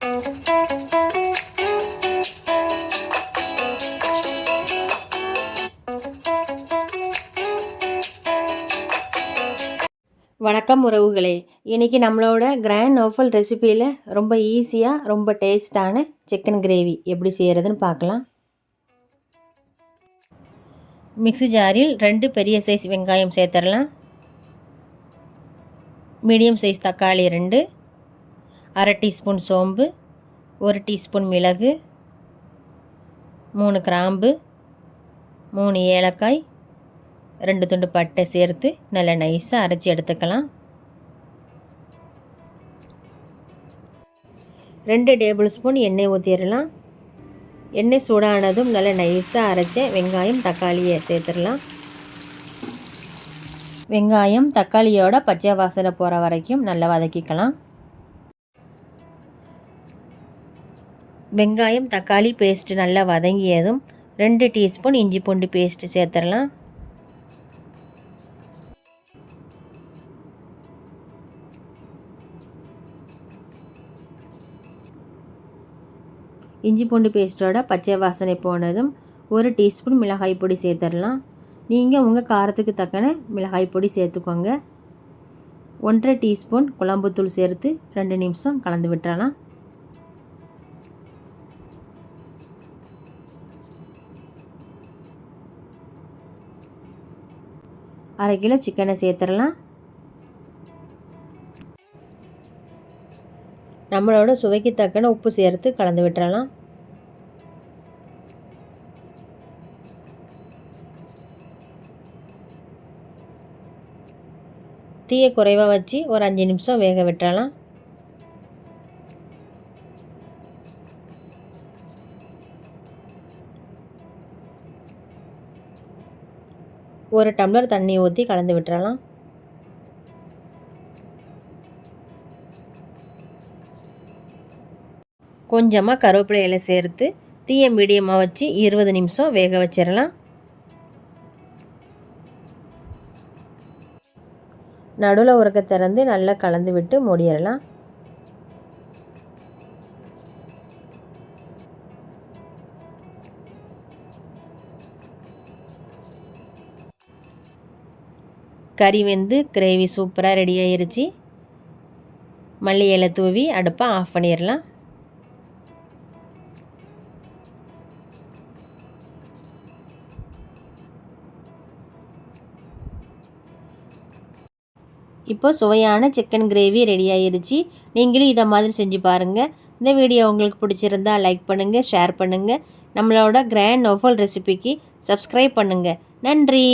வணக்கம் உறவுகளே, இன்றைக்கி நம்மளோட கிராண்ட் நோஃபல் ரெசிப்பியில் ரொம்ப ஈஸியாக ரொம்ப டேஸ்டான சிக்கன் கிரேவி எப்படி செய்கிறதுன்னு பார்க்கலாம். மிக்ஸி ஜாரில் 2 பெரிய சைஸ் வெங்காயம் சேர்த்துடலாம். மீடியம் சைஸ் தக்காளி 2, அரை டீஸ்பூன் சோம்பு, 1 டீஸ்பூன் மிளகு, 3 கிராம்பு, 3 ஏலக்காய், 2 துண்டு பட்டை சேர்த்து நல்லா நைஸாக அரைச்சி எடுத்துக்கலாம். 2 டேபிள் ஸ்பூன் எண்ணெய் ஊற்றிடலாம். எண்ணெய் சூடானதும் நல்லா நைஸாக அரைச்ச வெங்காயம் தக்காளியை சேர்த்துடலாம். வெங்காயம் தக்காளியோட பச்சை வாசனை போகிற வரைக்கும் நல்லா வதக்கிக்கலாம். வெங்காயம் தக்காளி பேஸ்ட்டு நல்லா வதங்கியதும் 2 டீஸ்பூன் இஞ்சி பூண்டு பேஸ்ட்டு சேர்த்துடலாம். இஞ்சி பூண்டு பேஸ்ட்டோட பச்சை வாசனை போனதும் 1 டீஸ்பூன் மிளகாய் பொடி சேர்த்துடலாம். நீங்கள் உங்கள் காரத்துக்கு தக்கன மிளகாய் பொடி சேர்த்துக்கோங்க. 1.5 டீஸ்பூன் குழம்புத்தூள் சேர்த்து 2 நிமிஷம் கலந்து விட்டுறலாம். அரை கிலோ சிக்கனை சேர்த்துடலாம். நம்மளோட சுவைக்கு தக்கன உப்பு சேர்த்து கலந்து விட்டுறலாம். தீயை குறைவாக வச்சு ஒரு 5 நிமிஷம் வேக விட்டுறலாம். ஒரு டம்ளர் தண்ணி ஊற்றி கலந்து விட்டுறலாம். கொஞ்சமாக கருவேப்பிலை இலை சேர்த்து தீயை மீடியமாக வச்சு 20 நிமிஷம் வேக வச்சிடலாம். நடுவில் உரக்க திறந்து நல்லா கலந்து விட்டு மூடிடலாம். கறி வெந்து கிரேவி சூப்பராக ரெடி ஆயிருச்சு. மல்லி இலை தூவி அடுப்பை ஆஃப் பண்ணிடலாம். இப்போ சுவையான சிக்கன் கிரேவி ரெடி ஆயிருச்சு. நீங்களும் இதை மாதிரி செஞ்சு பாருங்கள். இந்த வீடியோ உங்களுக்கு பிடிச்சிருந்தா லைக் பண்ணுங்கள், ஷேர் பண்ணுங்கள். நம்மளோட கிராண்ட் நோஃபல் ரெசிபிக்கு சப்ஸ்கிரைப் பண்ணுங்கள். நன்றி.